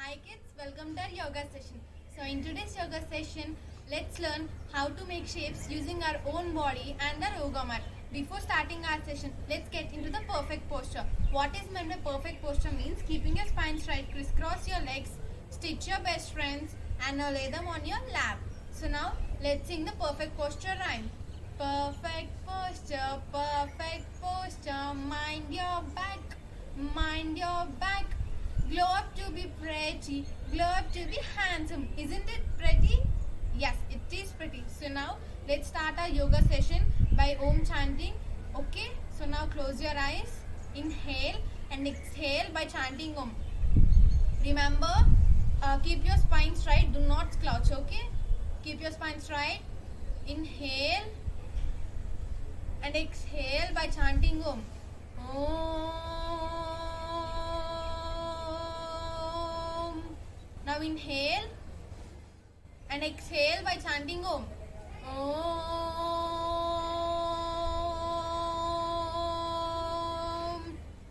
Hi kids, welcome to our yoga session. So in today's yoga session, let's learn how to make shapes using our own body and our yoga mat. Before starting our session, let's get into the perfect posture. What is meant by perfect posture means keeping your spine straight, crisscross your legs, stitch your best friends and now lay them on your lap. So now let's sing the perfect posture rhyme. Perfect posture, mind your back, mind your back. Glow up to be pretty, glow up to be handsome. Isn't it pretty? Yes, it is pretty. So now let's start our yoga session by Om chanting. Okay, so now close your eyes, inhale and exhale by chanting Om. Remember, keep your spine straight, do not slouch, okay? Keep your spine straight, inhale and exhale by chanting Om. Now inhale and exhale by chanting Om. Om.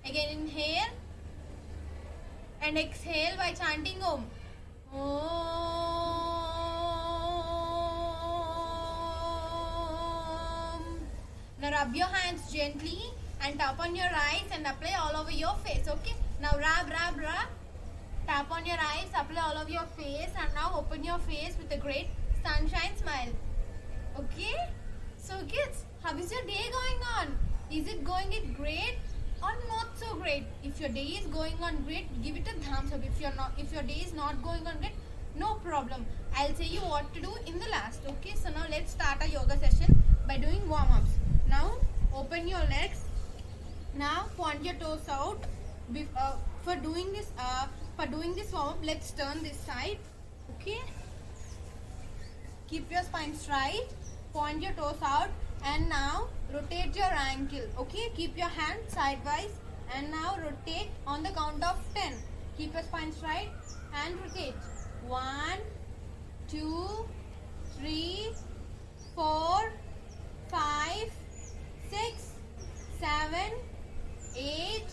Again inhale and exhale by chanting Om. Om. Now rub your hands gently and tap on your eyes and apply all over your face. Okay. Now rub. Tap on your eyes, apply all over your face and now open your face with a great sunshine smile. Okay? So kids, how is your day going on? Is it going great or not so great? If your day is going on great, give it a thumbs up. If your day is not going on great, no problem. I'll say you what to do in the last. Okay? So now let's start our yoga session by doing warm-ups. Now open your legs. Now point your toes out. For doing this warm up, let's turn this side. Okay, keep your spine straight, point your toes out and now rotate your ankle. Okay, keep your hand sideways and now rotate on the count of 10. Keep your spine straight and rotate. 1 2 3 4 5 6 7 8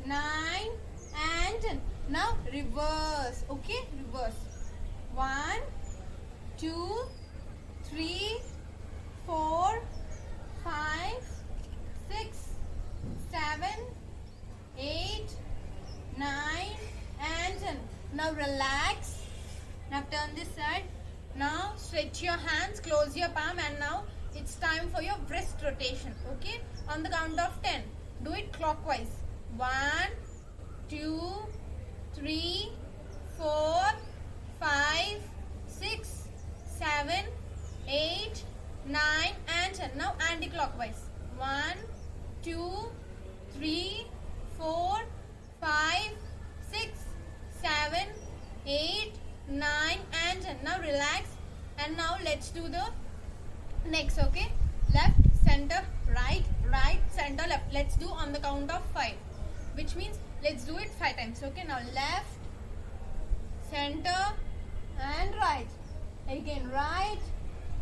9 and 10. Now reverse. Okay, reverse. 1 2 3 4 5 6 7 8 9 and 10. Now relax. Now turn this side. Now stretch your hands, close your palm and now it's time for your wrist rotation. Okay, on the count of 10. Do it clockwise. 1 2 3 4 5 6 7 8 9 and 10. Now anti-clockwise. 1 2 3 4 5 6 7 8 9 and 10. Now relax and now let's do the next. Okay, left center right center left. Let's do on the count of 5, which means let's do it 5 times. Okay, now left center and right, again right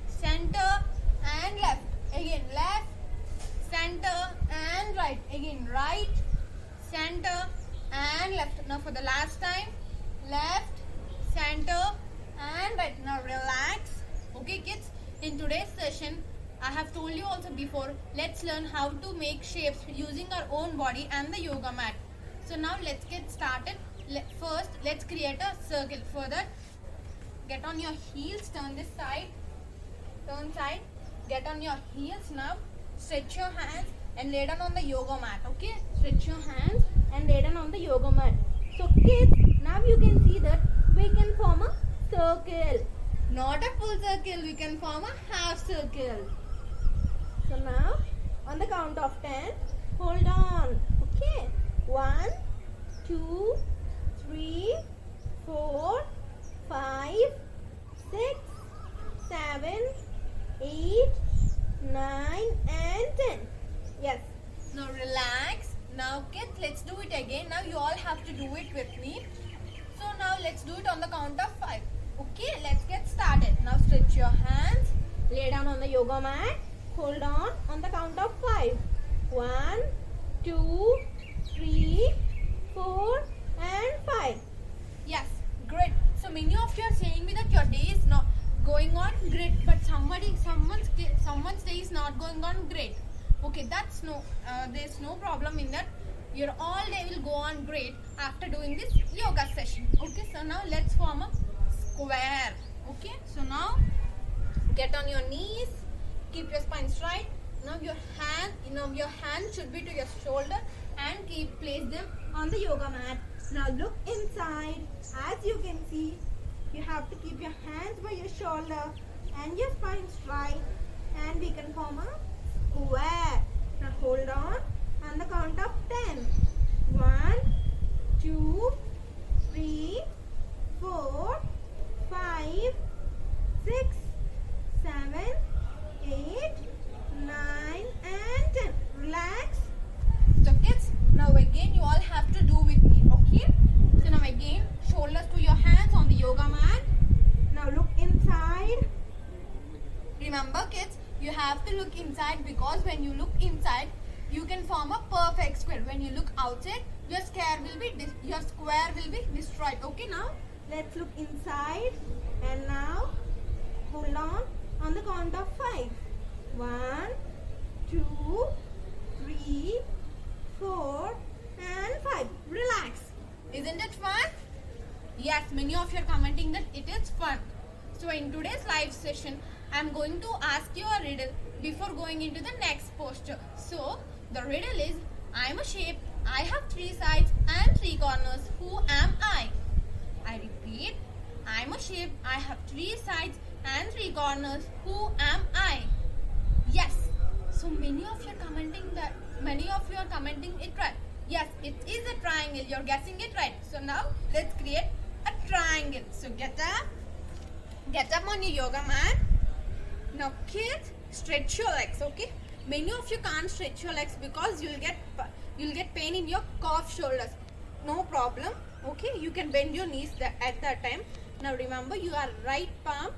center and left, again left center and right, again right center and left. Now for the last time, left center and right. Now relax. Okay kids, in today's session I have told you also before, let's learn how to make shapes using our own body and the yoga mat. So now let's get started. First, let's create a circle. For that, get on your heels, turn this side, turn side, get on your heels. Now stretch your hands and lay down on the yoga mat. Okay, stretch your hands and lay down on the yoga mat. So kids, now you can see that we can form a circle. Not a full circle, we can form a half circle. So now on the count of 10, hold on. Okay, 1 2 3 4 5 6 7 8 9 and 10. Yes. Now relax. Now kids, let's do it again. Now you all have to do it with me. So now let's do it on the count of 5. Okay, let's get started. Now stretch your hands, lay down on the yoga mat, hold on the count of 5. 1 2 3 4 and 5. Yes. many of you are saying me that your day is not going on great, but someone's day is not going on great. Okay, that's no, there's no problem in that. Your all day will go on great after doing this yoga session. Okay, so now let's form a square. Okay, so now get on your knees, keep your spine straight. Now your hand should be to your shoulder and place them on the yoga mat. Now look inside. As you can see, you have to keep your hands by your shoulder and your spine straight, and we can form a square. Now hold on the count of 10. 1, 2, 3, 4, 5, 6, 7, 8, 9 and 10. Relax. So kids, now again you all have to do with me. Okay, so now again shoulders to your hands on the yoga mat. Now look inside. Remember kids, you have to look inside, because when you look inside you can form a perfect square. When you look outside, your square will be destroyed. Okay, now let's look inside, and now hold on the count of 5. 1, 2, 3, 4 and 5. Relax. Isn't it fun? Yes, many of you are commenting that it is fun. So in today's live session, I am going to ask you a riddle before going into the next posture. So the riddle is, I am a shape, I have 3 sides and 3 corners. Who am I? I repeat, I am a shape, I have 3 sides and 3 corners. Who am I? Yes. So many of you are commenting it right. Yes, it is a triangle. You're guessing it right. So now let's create a triangle. So get up on your yoga mat. Now kids, stretch your legs. Okay. Many of you can't stretch your legs because you'll get pain in your calf shoulders. No problem. Okay, you can bend your knees at that time. Now remember, your right palm,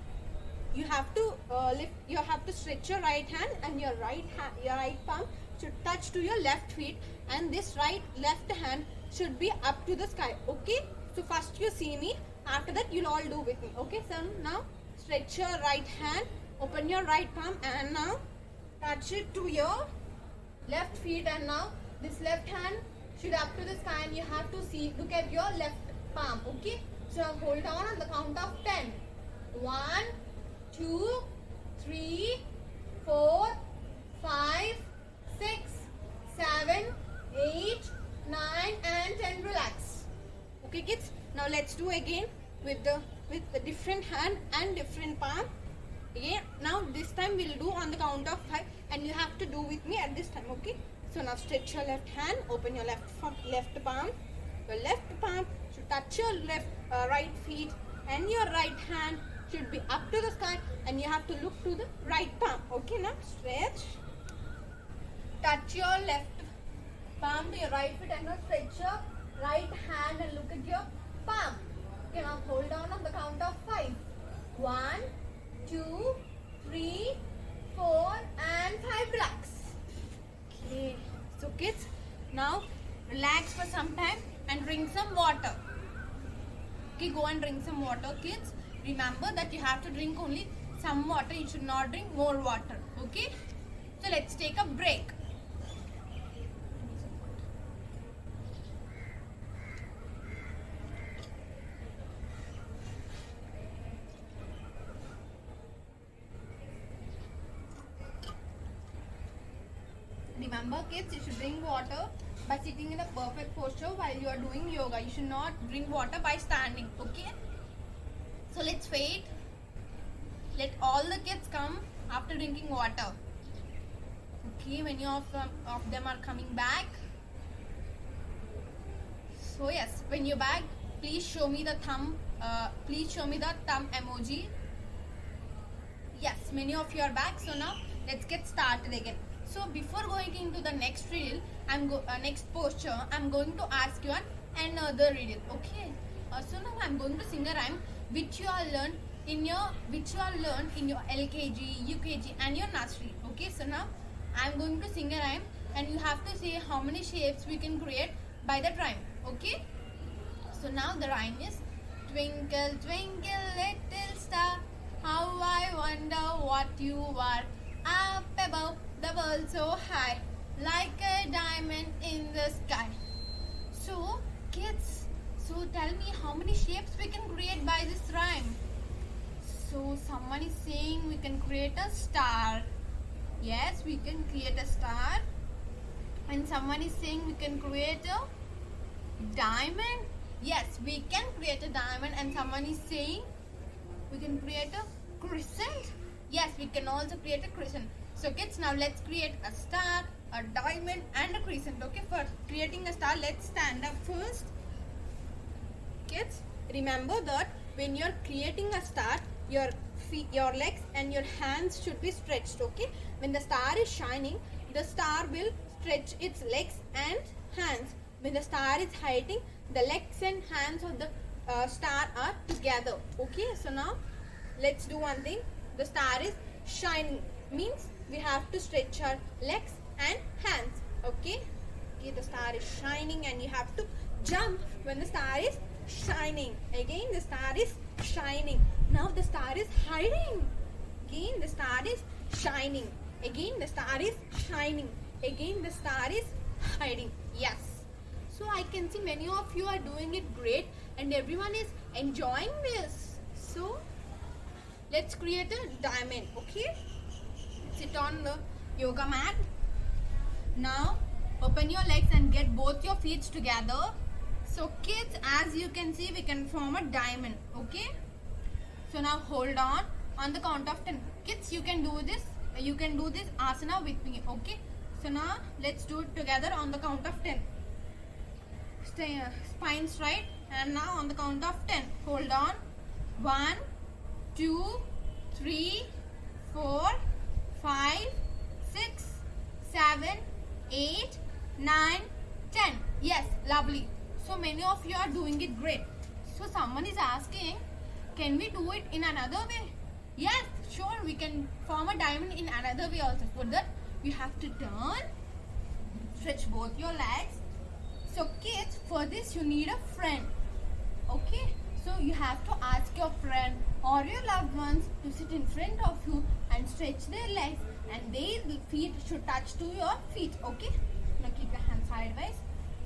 you have to lift. You have to stretch your right hand, and your right palm should touch to your left feet, and this left hand should be up to the sky. Okay, so first you see me, after that you'll all do with me. Okay, so now stretch your right hand, open your right palm, and now touch it to your left feet, and now this left hand should up to the sky, and you have to look at your left palm. Okay, so hold on the count of 10. 1, 2, 3, 4, 5, 6, 7, 8, 9 and 10. Relax. Okay kids, now let's do again with the different hand and different palm. Again, now this time we'll do on the count of 5, and you have to do with me at this time. Okay, so now stretch your left hand, open your left palm. Your left palm should touch your right feet, and your right hand should be up to the sky, and you have to look to the right palm. Okay, now stretch, touch your left palm to your right foot, and now stretch your right hand and look at your palm. Okay, now hold on the count of 5. 1, 2, 3, 4 and 5. Relax. Okay, so kids, now relax for some time and drink some water. Okay, go and drink some water, kids. Remember that you have to drink only some water. You should not drink more water. Okay, so let's take a break. Remember kids, you should drink water by sitting in a perfect posture while you are doing yoga. You should not drink water by standing. Okay, so let's wait. Let all the kids come after drinking water. Okay, many of them are coming back. So yes, when you're back, please show me the thumb. Please show me the thumb emoji. Yes, many of you are back. So now let's get started again. So before going into the next riddle, next posture, I'm going to ask you another riddle. Okay. So now I'm going to sing a rhyme which you all learned in your LKG, UKG, and your nursery. Okay. So now I'm going to sing a rhyme, and you have to say how many shapes we can create by that rhyme. Okay. So now the rhyme is: Twinkle, twinkle, little star, how I wonder what you are. Up above the world so high, like a diamond in the sky. So, kids, so tell me how many shapes we can create by this rhyme. So, someone is saying we can create a star. Yes, we can create a star. And someone is saying we can create a diamond. Yes, we can create a diamond. And someone is saying we can create a crescent. Yes, we can also create a crescent. So kids, now let's create a star, a diamond and a crescent. Okay, for creating a star, let's stand up first. Kids, remember that when you're creating a star, your feet, your legs and your hands should be stretched. Okay, when the star is shining, the star will stretch its legs and hands. When the star is hiding, the legs and hands of the star are together. Okay, so now let's do one thing. The star is shining means we have to stretch our legs and hands. Okay, the star is shining and you have to jump when the star is shining. Again, the star is shining. Now the star is hiding. Again, the star is shining. Again, the star is shining. Again, the star is hiding. Yes. So I can see many of you are doing it great and everyone is enjoying this. So let's create a diamond. Okay. Sit on the yoga mat. Now open your legs and get both your feet together. So kids, as you can see, we can form a diamond. Okay. So now hold on the count of 10. Kids, you can do this. You can do this asana with me. Okay. So now let's do it together on the count of 10. Stay spine straight, and now on the count of 10. Hold on. 1, 2, 3, 4, 5, 6, 7, 8, 9, 10. Yes, lovely. So many of you are doing it great. So someone is asking, can we do it in another way? Yes, sure, we can form a diamond in another way also. For that, you have to turn, stretch both your legs. So kids, for this you need a friend. Okay, so you have to ask your friend or your loved ones to sit in front of you and stretch their legs, and their feet should touch to your feet. Okay, now keep your hands sideways,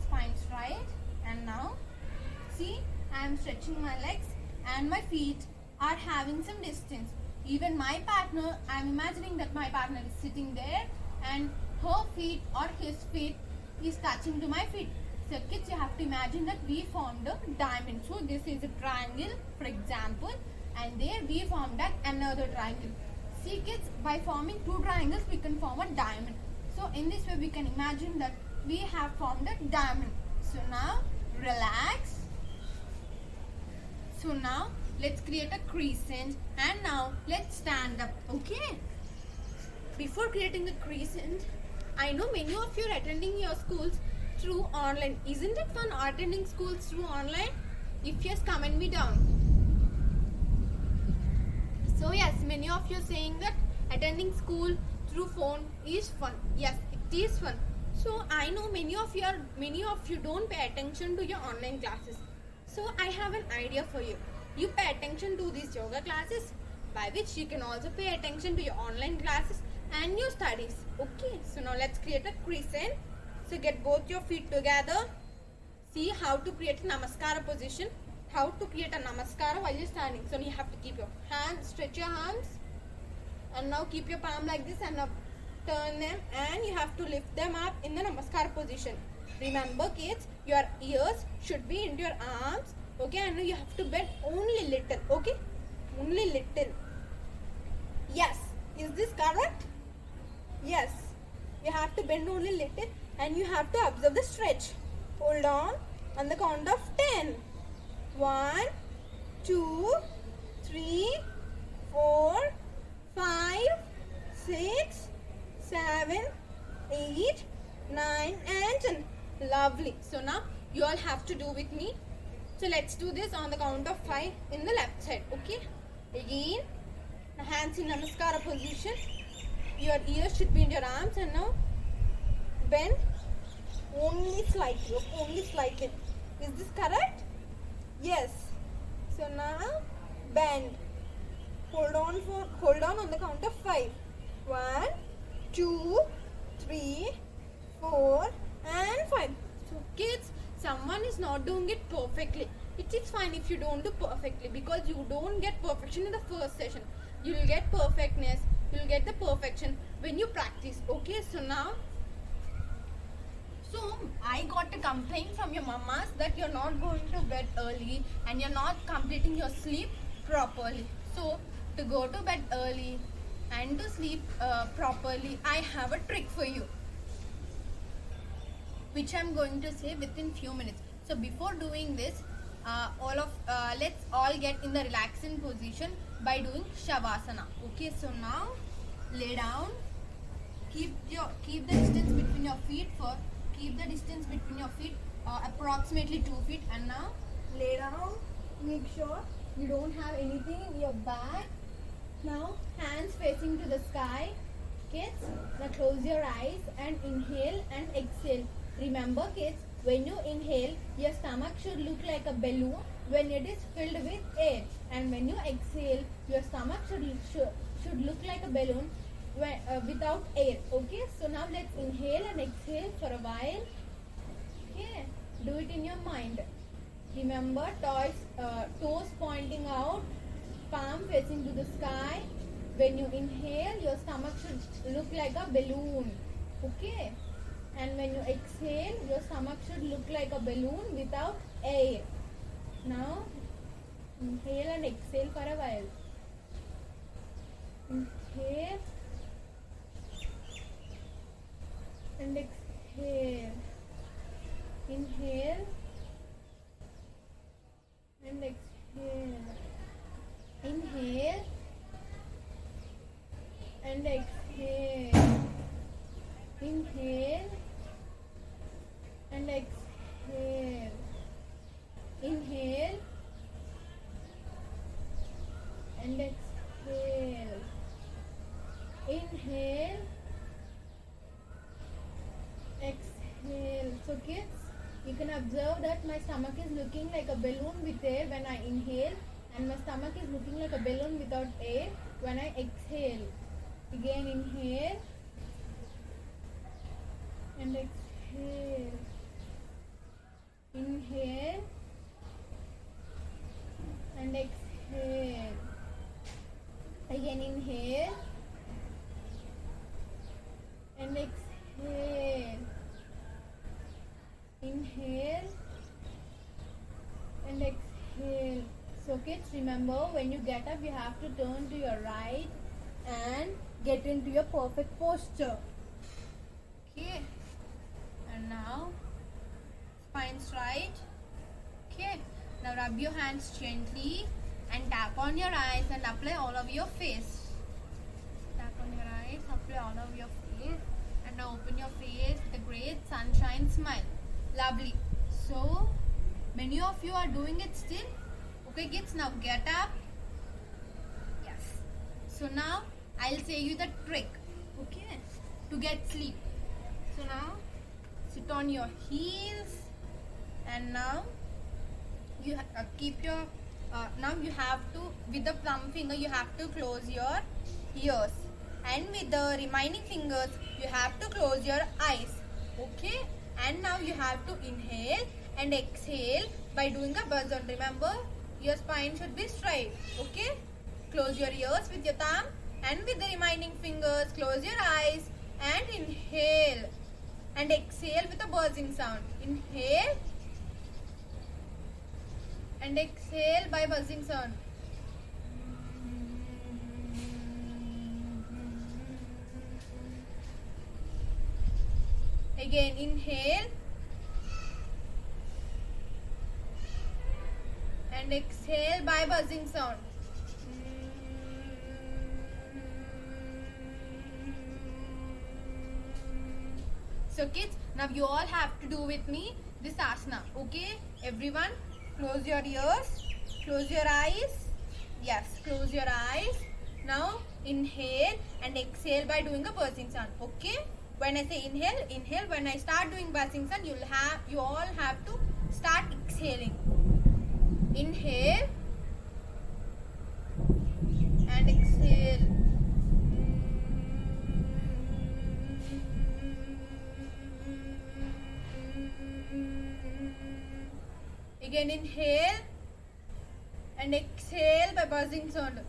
spine straight, and now see, I am stretching my legs and my feet are having some distance. Even my partner, I am imagining that my partner is sitting there and her feet or his feet is touching to my feet. So kids, you have to imagine that we formed a diamond. So this is a triangle, for example, and there we formed another triangle. See kids, by forming two triangles, we can form a diamond. So in this way, we can imagine that we have formed a diamond. So now, relax. So now, let's create a crescent, and now let's stand up. Okay. Before creating the crescent, I know many of you are attending your schools through online. Isn't it fun attending schools through online? If yes, comment me down. So yes, many of you are saying that attending school through phone is fun. Yes, it is fun. So I know many of you don't pay attention to your online classes. So I have an idea for you. You pay attention to these yoga classes, by which you can also pay attention to your online classes and your studies. Okay, so now let's create a crescent. So get both your feet together. See how to create a namaskara position. How to create a namaskara while you're standing. So you have to keep your hands, stretch your arms, and now keep your palm like this and now turn them, and you have to lift them up in the namaskara position. Remember kids, your ears should be into your arms. Okay, and now you have to bend only little. Okay, only little. Yes, is this correct? Yes, you have to bend only little and you have to observe the stretch. Hold on the count of 10. 1, 2, 3, 4, 5, 6, 7, 8, 9 and 10. Lovely. So now you all have to do with me. So let's do this on the count of 5 in the left side. Okay. Again, hands in namaskara position. Your ears should be in your arms, and now bend only slightly. Only slightly. Is this correct? Yes. So now bend. Hold on the count of 5. 1, 2, 3, 4 and 5. So kids, someone is not doing it perfectly. It is fine if you don't do perfectly, because you don't get perfection in the first session. You will get perfectness. You will get the perfection when you practice. Okay, so now, so I got a complaint from your mamas that you're not going to bed early and you're not completing your sleep properly. So to go to bed early and to sleep properly, I have a trick for you, which I'm going to say within few minutes. So before doing this, let's all get in the relaxing position by doing Shavasana. Okay, so now lay down. Keep the distance between your feet approximately 2 feet, and now lay down. Make sure you don't have anything in your back. Now hands facing to the sky. Kids, now close your eyes and inhale and exhale. Remember kids, when you inhale, your stomach should look like a balloon when it is filled with air, and when you exhale, your stomach should look like a balloon without air. Okay, so now let's inhale and exhale for a while. Okay, do it in your mind. Remember, toes pointing out, palm facing to the sky. When you inhale, your stomach should look like a balloon. Okay, and when you exhale, your stomach should look like a balloon without air. Now inhale and exhale for a while. Inhale and exhale. Inhale and exhale. Inhale and exhale. Inhale and exhale. Inhale and exhale. Inhale, exhale. So kids, you can observe that my stomach is looking like a balloon with air when I inhale, and my stomach is looking like a balloon without air when I exhale. Again, inhale and exhale. Inhale and exhale. Again, inhale and exhale. Inhale and exhale. So kids, remember, when you get up, you have to turn to your right and get into your perfect posture. Okay, and now spine straight. Okay, now rub your hands gently and tap on your eyes and apply all over your face. Tap on your eyes, apply all over your face, and now open your face with a great sunshine smile. Lovely. So many of you are doing it still. Okay kids, now get up. Yes. So now I'll say you the trick, okay, to get sleep. So now sit on your heels, and now you keep your now you have to, with the thumb finger, you have to close your ears, and with the remaining fingers you have to close your eyes. Okay, and now you have to inhale and exhale by doing a buzz-on. Remember, your spine should be straight. Okay, close your ears with your thumb, and with the remaining fingers close your eyes and inhale and exhale with a buzzing sound. Inhale and exhale by buzzing sound. Again, inhale and exhale by buzzing sound. So kids, now you all have to do with me this asana. Okay, everyone, close your ears, close your eyes. Yes, close your eyes. Now inhale and exhale by doing a buzzing sound. Okay, when I say inhale, inhale. When I start doing buzzing sound, you all have to start exhaling. Inhale Again inhale and exhale by buzzing sound.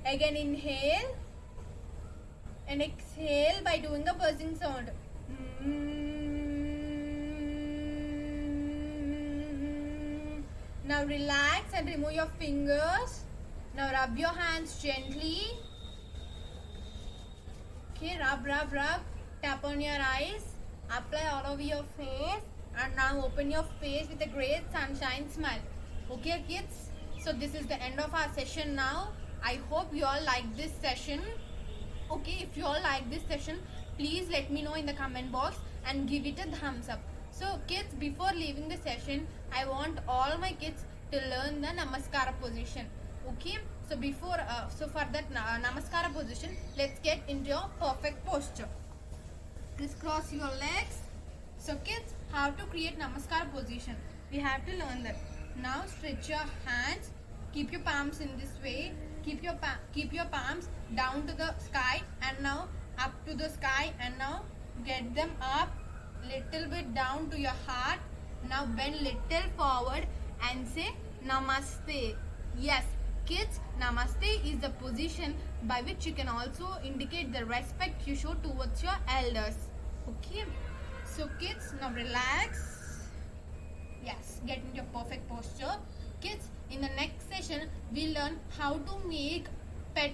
Again inhale and exhale by doing a buzzing sound. Now relax and remove your fingers. Now rub your hands gently. Okay, rub. Tap on your eyes. Apply all over your face. And now open your face with a great sunshine smile. Okay, kids? So this is the end of our session now. I hope you all like this session. Okay, if you all like this session, please let me know in the comment box and give it a thumbs up. So kids, before leaving the session, I want all my kids to learn the Namaskara position. Okay, so for that Namaskara position, let's get into your perfect posture. Crisscross your legs. So kids, how to create Namaskara position? We have to learn that. Now stretch your hands. Keep your palms in this way. Keep your palms down to the sky and now up to the sky, and now get them up little bit down to your heart. Now bend little forward and say Namaste. Yes, kids, Namaste is the position by which you can also indicate the respect you show towards your elders. Okay, so kids, now relax. Yes, get into your perfect posture. Kids, in the next session we'll learn how to make pet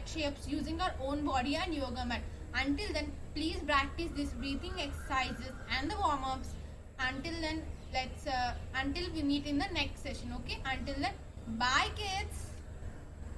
shapes using our own body and yoga mat. Until then, please practice these breathing exercises and the warm-ups. Until then, until we meet in the next session. Okay, until then, bye kids.